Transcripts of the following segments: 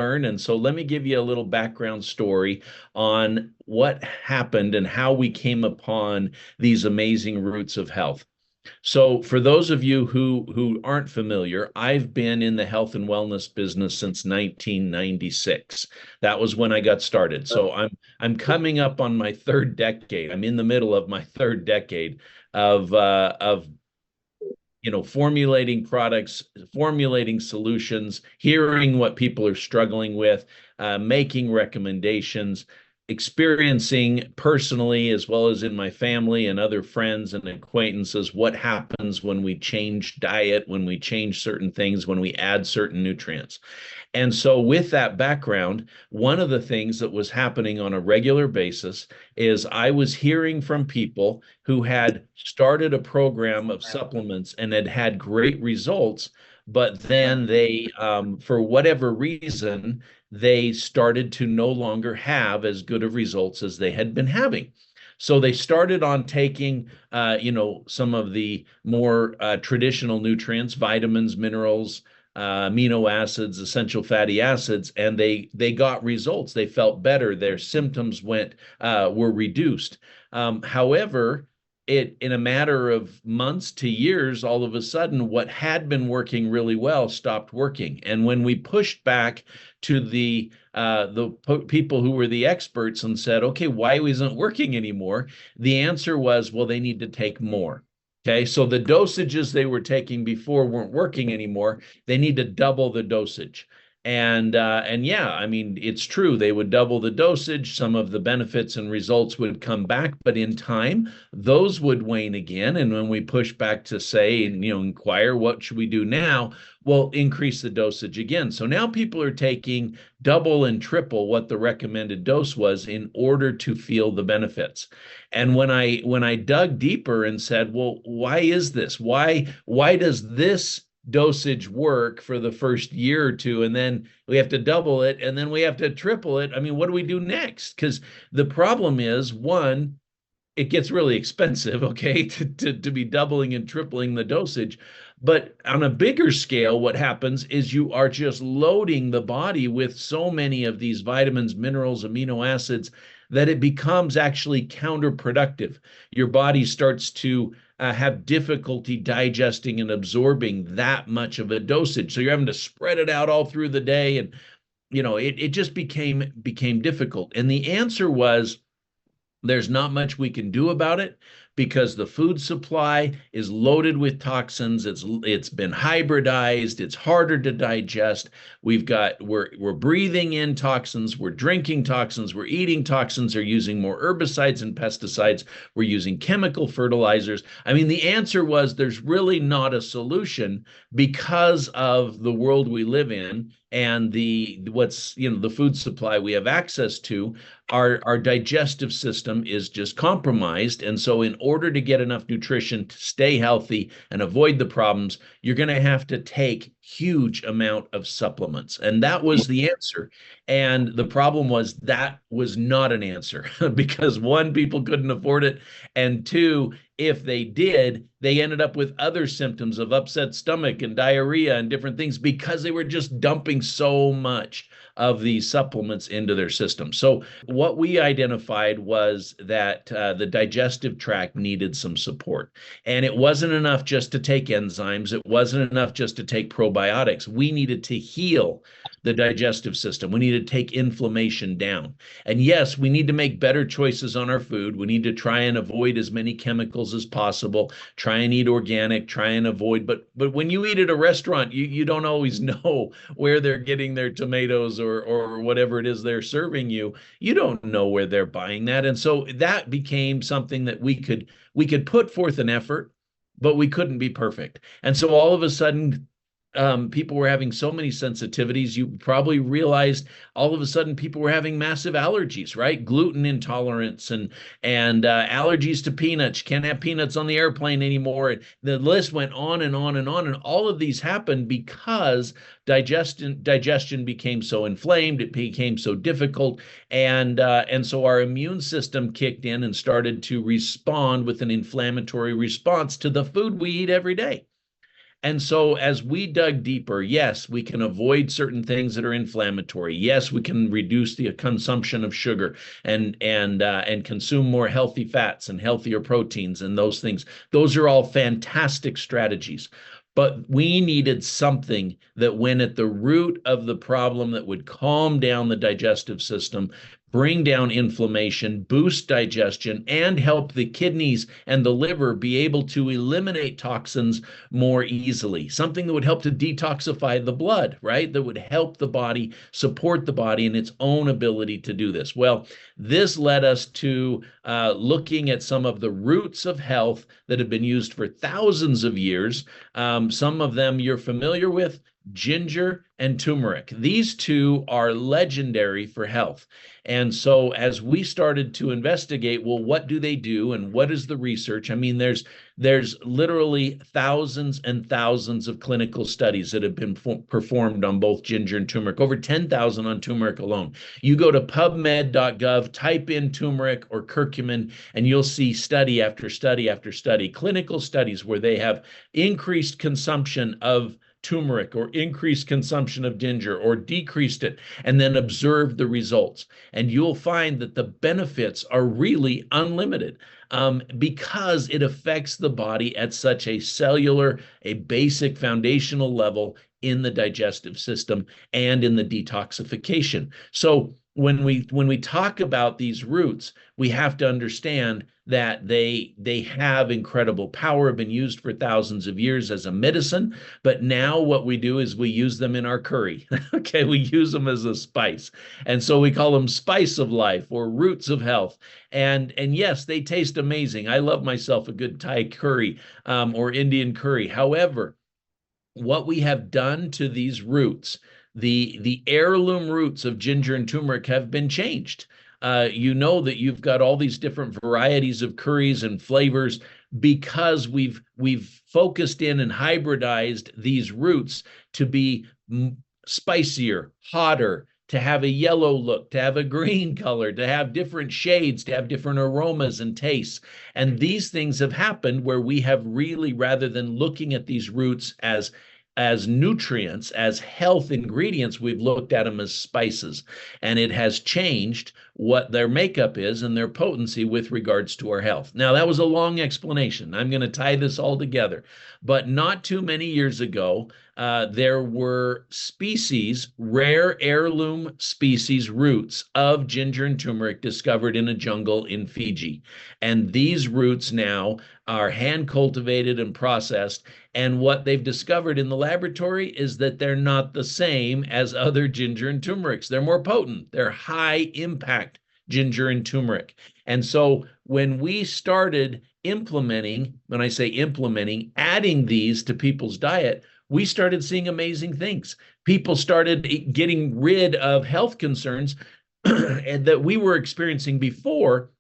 learn. And so let me give you a little background story on what happened and how we came upon these amazing roots of health. So, for those of you who aren't familiar, I've been in the health and wellness business since 1996. That was when I got started. So, I'm coming up on my third decade. I'm in the middle of my third decade of formulating products, formulating solutions, hearing what people are struggling with, making recommendations, experiencing personally, as well as in my family and other friends and acquaintances, what happens when we change diet, when we change certain things, when we add certain nutrients. And so, with that background, one of the things that was happening on a regular basis is I was hearing from people who had started a program of supplements and had had great results, but then for whatever reason, they started to no longer have as good of results as they had been having. So they started on taking, some of the more traditional nutrients, vitamins, minerals, amino acids, essential fatty acids, and they got results. They felt better. Their symptoms were reduced. However, it in a matter of months to years, all of a sudden, what had been working really well stopped working. And when we pushed back to the people who were the experts and said, "Okay, why isn't it working anymore?" The answer was, "Well, they need to take more." Okay, so the dosages they were taking before weren't working anymore. They need to double the dosage. And yeah, I mean, it's true. They would double the dosage. Some of the benefits and results would come back, but in time, those would wane again. And when we push back to say, and inquire, what should we do now? Well, increase the dosage again. So now people are taking double and triple what the recommended dose was in order to feel the benefits. And when I dug deeper and said, well, why is this? Why does this dosage work for the first year or two, and then we have to double it, and then we have to triple it? I mean, what do we do next? Because the problem is, one, it gets really expensive, okay, to be doubling and tripling the dosage. But on a bigger scale, what happens is you are just loading the body with so many of these vitamins, minerals, amino acids that it becomes actually counterproductive. Your body starts to have difficulty digesting and absorbing that much of a dosage. So you're having to spread it out all through the day, and it just became difficult. And the answer was, there's not much we can do about it because the food supply is loaded with toxins. It's been hybridized. It's harder to digest. We're breathing in toxins. We're drinking toxins. We're eating toxins. They're using more herbicides and pesticides. We're using chemical fertilizers. I mean, the answer was there's really not a solution because of the world we live in and the food supply we have access to. Our digestive system is just compromised. And so in order to get enough nutrition to stay healthy and avoid the problems, you're going to have to take huge amount of supplements. And that was the answer. And the problem was that was not an answer because one, people couldn't afford it. And two, if they did, they ended up with other symptoms of upset stomach and diarrhea and different things because they were just dumping so much of these supplements into their system. So what we identified was that the digestive tract needed some support. And it wasn't enough just to take enzymes. It wasn't enough just to take probiotics. We needed to heal the digestive system. We need to take inflammation down. And yes, we need to make better choices on our food. We need to try and avoid as many chemicals as possible, try and eat organic, try and avoid. But when you eat at a restaurant, you don't always know where they're getting their tomatoes or whatever it is they're serving you. You don't know where they're buying that. And so that became something that we could put forth an effort, but we couldn't be perfect. And so all of a sudden, people were having so many sensitivities. You probably realized all of a sudden people were having massive allergies, right? Gluten intolerance and allergies to peanuts. You can't have peanuts on the airplane anymore. The list went on and on and on. And all of these happened because digestion became so inflamed. It became so difficult. And so our immune system kicked in and started to respond with an inflammatory response to the food we eat every day. And so as we dug deeper, yes, we can avoid certain things that are inflammatory. Yes, we can reduce the consumption of sugar and consume more healthy fats and healthier proteins and those things. Those are all fantastic strategies. But we needed something that went at the root of the problem that would calm down the digestive system, bring down inflammation, boost digestion, and help the kidneys and the liver be able to eliminate toxins more easily. Something that would help to detoxify the blood, right? That would help the body, support the body in its own ability to do this. Well, this led us to looking at some of the roots of health that have been used for thousands of years. Some of them you're familiar with. Ginger and turmeric. These two are legendary for health. And so as we started to investigate, well, what do they do and what is the research? I mean, there's literally thousands and thousands of clinical studies that have been performed on both ginger and turmeric, over 10,000 on turmeric alone. You go to pubmed.gov, type in turmeric or curcumin, and you'll see study after study after study, clinical studies where they have increased consumption of turmeric or increased consumption of ginger or decreased it, and then observe the results. And you'll find that the benefits are really unlimited because it affects the body at such a cellular, a basic foundational level in the digestive system and in the detoxification. So when we talk about these roots, we have to understand that they have incredible power, have been used for thousands of years as a medicine, but now what we do is we use them in our curry. Okay, we use them as a spice. And so we call them spice of life or roots of health. And yes, they taste amazing. I love myself a good Thai curry or Indian curry. However, what we have done to these roots, the heirloom roots of ginger and turmeric have been changed. You know that you've got all these different varieties of curries and flavors because we've focused in and hybridized these roots to be spicier, hotter, to have a yellow look, to have a green color, to have different shades, to have different aromas and tastes. And these things have happened where we have really, rather than looking at these roots as nutrients, as health ingredients, we've looked at them as spices. And it has changed what their makeup is and their potency with regards to our health. Now, that was a long explanation. I'm going to tie this all together. But not too many years ago, there were species, rare heirloom species roots of ginger and turmeric discovered in a jungle in Fiji. And these roots now are hand cultivated and processed. And what they've discovered in the laboratory is that they're not the same as other ginger and turmerics. They're more potent. They're high impact ginger and turmeric. And so when we started implementing, when I say implementing, adding these to people's diet, we started seeing amazing things. People started getting rid of health concerns that we were experiencing before,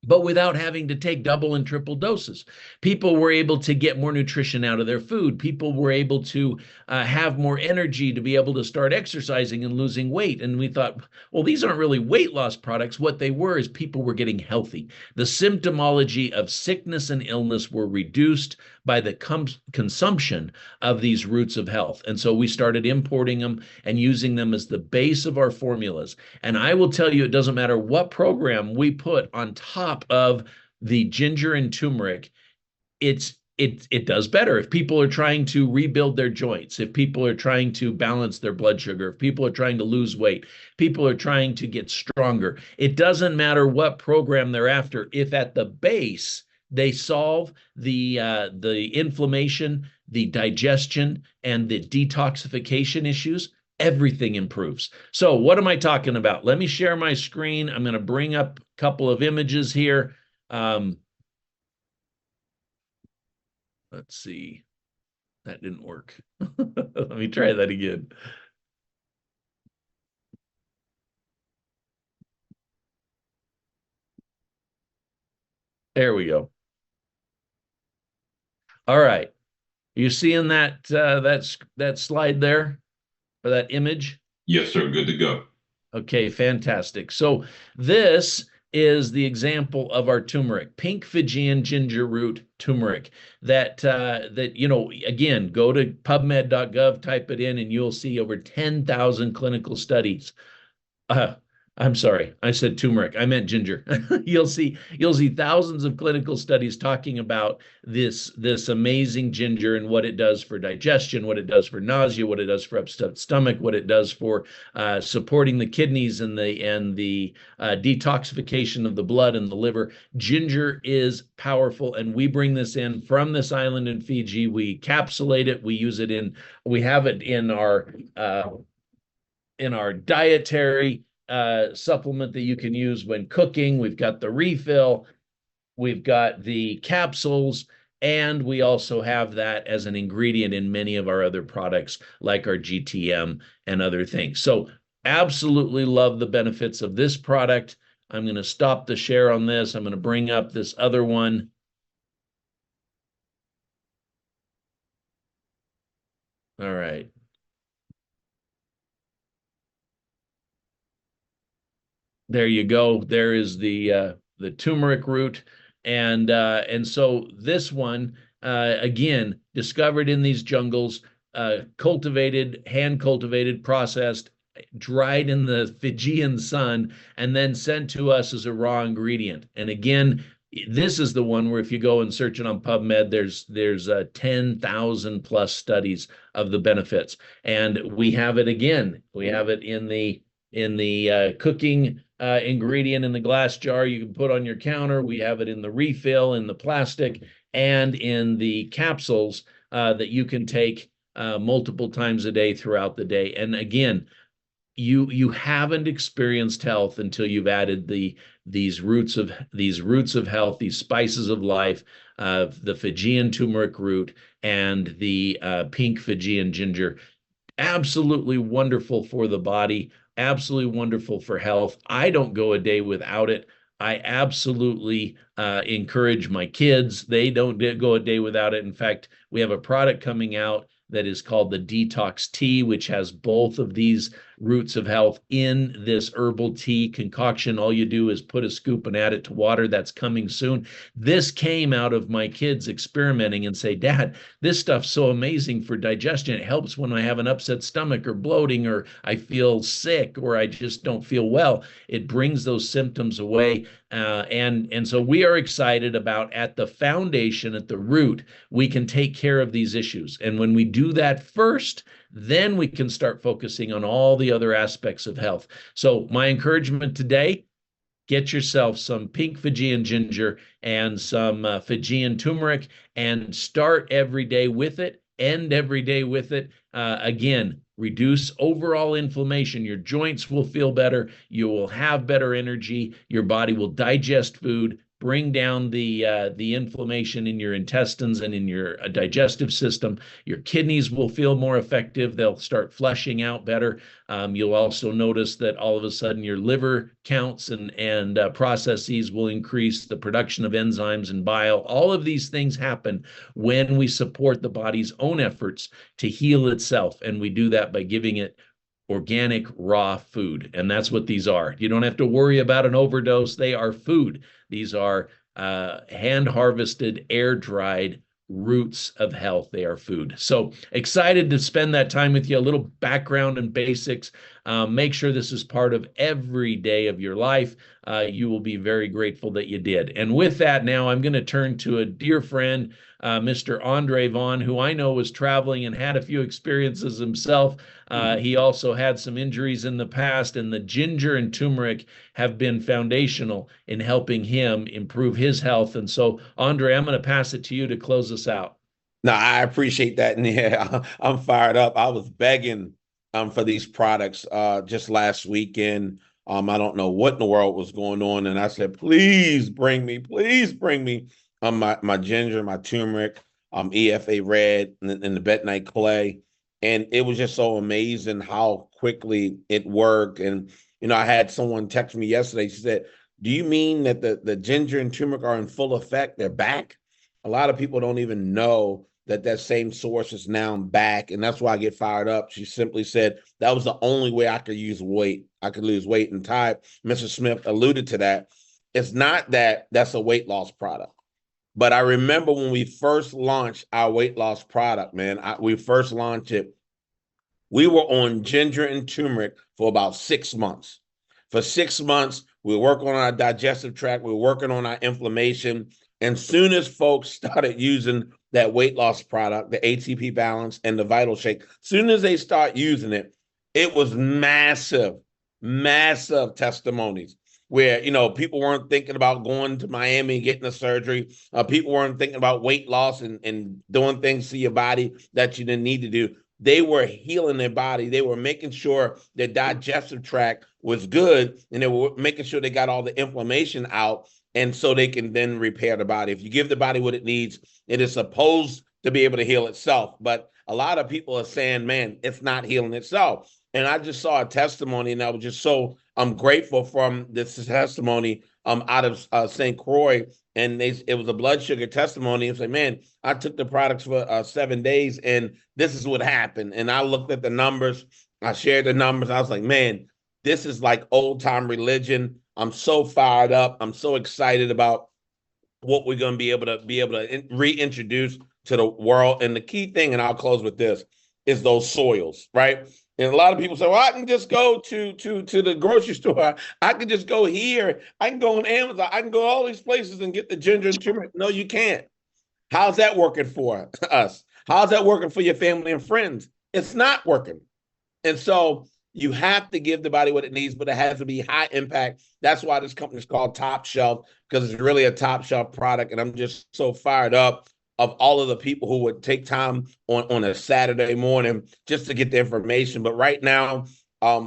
but without having to take double and triple doses. People were able to get more nutrition out of their food. People were able to have more energy to be able to start exercising and losing weight. And we thought, well, these aren't really weight loss products. What they were is people were getting healthy. The symptomology of sickness and illness were reduced by the consumption of these roots of health. And so we started importing them and using them as the base of our formulas. And I will tell you, it doesn't matter what program we put on top of the ginger and turmeric, it does better. If people are trying to rebuild their joints, if people are trying to balance their blood sugar, if people are trying to lose weight, people are trying to get stronger, it doesn't matter what program they're after. If at the base they solve the inflammation, the digestion, and the detoxification issues, everything improves. So what am I talking about? Let me share my screen. I'm going to bring up a couple of images here. Let's see. That didn't work. Let me try that again. There we go. All right. You seeing that slide there, or that image? Yes, sir. Good to go. Okay, fantastic. So this is the example of our turmeric, pink Fijian ginger root turmeric. Again, go to pubmed.gov, type it in, and you'll see over 10,000 clinical studies. uh, I'm sorry, I said turmeric. I meant ginger. You'll see thousands of clinical studies talking about this amazing ginger and what it does for digestion, what it does for nausea, what it does for upset stomach, what it does for supporting the kidneys and the detoxification of the blood and the liver. Ginger is powerful, and we bring this in from this island in Fiji. We capsulate it. We have it in our dietary supplement that you can use when cooking. We've got the refill, we've got the capsules, and we also have that as an ingredient in many of our other products, like our GTM and other things. So absolutely love the benefits of this product. I'm going to stop the share on this. I'm going to bring up this other one. All right. There you go. There is the turmeric root, and so this one again, discovered in these jungles, cultivated, hand cultivated, processed, dried in the Fijian sun, and then sent to us as a raw ingredient. And again, this is the one where if you go and search it on PubMed, there's 10,000 plus studies of the benefits, and we have it again. We have it in the cooking ingredient in the glass jar you can put on your counter. We have it in the refill in the plastic, and in the capsules that you can take multiple times a day throughout the day. And again, you haven't experienced health until you've added these roots of health, these spices of life, the Fijian turmeric root and the pink Fijian ginger. Absolutely wonderful for the body, absolutely wonderful for health. I don't go a day without it. I absolutely encourage my kids. They don't go a day without it. In fact, we have a product coming out that is called the Detox Tea, which has both of these roots of health in this herbal tea concoction. All you do is put a scoop and add it to water. That's coming soon. This came out of my kids experimenting and say, Dad, this stuff's so amazing for digestion. It helps when I have an upset stomach or bloating, or I feel sick, or I just don't feel well. It brings those symptoms away. And so we are excited about, at the foundation, at the root, we can take care of these issues. And when we do that first, then we can start focusing on all the other aspects of health. So my encouragement today, get yourself some pink Fijian ginger and some Fijian turmeric, and start every day with it, end every day with it. Again, reduce overall inflammation. Your joints will feel better. You will have better energy. Your body will digest food, bring down the inflammation in your intestines and in your digestive system. Your kidneys will feel more effective. They'll start flushing out better. You'll also notice that all of a sudden your liver counts and processes will increase, the production of enzymes and bile. All of these things happen when we support the body's own efforts to heal itself, and we do that by giving it organic raw food. And that's what these are. You don't have to worry about an overdose. They are food. These are hand harvested, air dried roots of health. They are food. So excited to spend that time with you. A little background and basics. Make sure this is part of every day of your life. You will be very grateful that you did. And with that, now I'm going to turn to a dear friend, Mr. Andre Vaughn, who I know was traveling and had a few experiences himself. He also had some injuries in the past, and the ginger and turmeric have been foundational in helping him improve his health. And so, Andre, I'm going to pass it to you to close us out. No, I appreciate that. And yeah, I'm fired up. I was begging for these products just last weekend. I don't know what in the world was going on. And I said, please bring me my ginger, my turmeric, EFA red, and the bentonite clay. And it was just so amazing how quickly it worked. And, I had someone text me yesterday. She said, do you mean that the ginger and turmeric are in full effect? They're back? A lot of people don't even know that same source is now back. And that's why I get fired up. She simply said that was the only way I could lose weight. And Ty, Mr. Smith alluded to that. It's not that that's a weight loss product. But I remember when we first launched our weight loss product, man, we first launched it. We were on ginger and turmeric for about 6 months. For 6 months, we were working on our digestive tract. We were working on our inflammation. And soon as folks started using that weight loss product, the ATP Balance and the Vital Shake, soon as they start using it, it was massive, massive testimonies where, you know, people weren't thinking about going to Miami and getting a surgery. People weren't thinking about weight loss and doing things to your body that you didn't need to do. They were healing their body. They were making sure their digestive tract was good, and they were making sure they got all the inflammation out, and so they can then repair the body. If you give the body what it needs, it is supposed to be able to heal itself. But a lot of people are saying, man, it's not healing itself. And I just saw a testimony, and I was just so grateful from this testimony out of St. Croix. And it was a blood sugar testimony. It's like, man, I took the products for 7 days, and this is what happened. And I looked at the numbers. I shared the numbers. I was like, man, this is like old time religion. I'm so fired up. I'm so excited about what we're going to be able to reintroduce to the world. And the key thing, and I'll close with this, is those soils, right? And a lot of people say, well, I can just go to the grocery store. I can just go here. I can go on Amazon. I can go all these places and get the ginger and turmeric. No, you can't. How's that working for us? How's that working for your family and friends? It's not working. And so you have to give the body what it needs, but it has to be high impact. That's why this company is called Top Shelf, because it's really a top shelf product. And I'm just so fired up of all of the people who would take time on a Saturday morning just to get the information. But right now,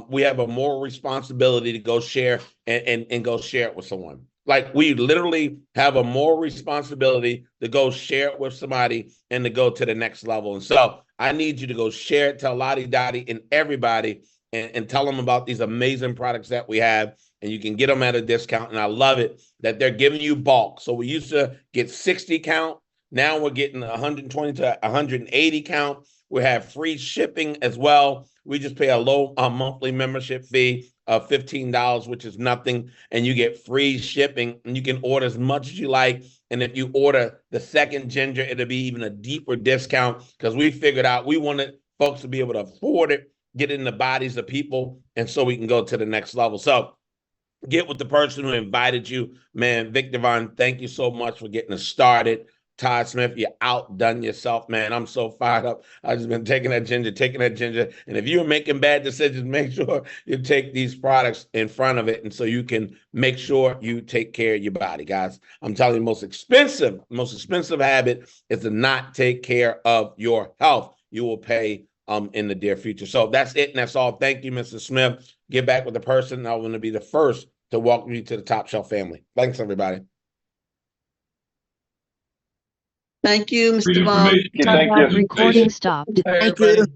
we have a moral responsibility to go share and go share it with someone. Like, we literally have a moral responsibility to go share it with somebody and to go to the next level. And so I need you to go share it, tell Lottie Dottie and everybody, and tell them about these amazing products that we have. And you can get them at a discount. And I love it that they're giving you bulk. So we used to get 60 count. Now we're getting 120 to 180 count. We have free shipping as well. We just pay a low monthly membership fee of $15, which is nothing. And you get free shipping, and you can order as much as you like. And if you order the second ginger, it'll be even a deeper discount, because we figured out we wanted folks to be able to afford it, get in the bodies of people, and so we can go to the next level. So get with the person who invited you. Man, Victor Von, thank you so much for getting us started. Todd Smith, you outdone yourself, man. I'm so fired up. I've just been taking that ginger. And if you're making bad decisions, make sure you take these products in front of it, and so you can make sure you take care of your body, guys. I'm telling you, the most expensive habit is to not take care of your health. You will pay in the near future. So that's it, and that's all. Thank you, Mr. Smith. Get back with the person. I'm going to be the first to welcome you to the Top Shelf family. Thanks, everybody. Thank you, Mr. Vaughn. Thank you. Recording stopped. Thank you.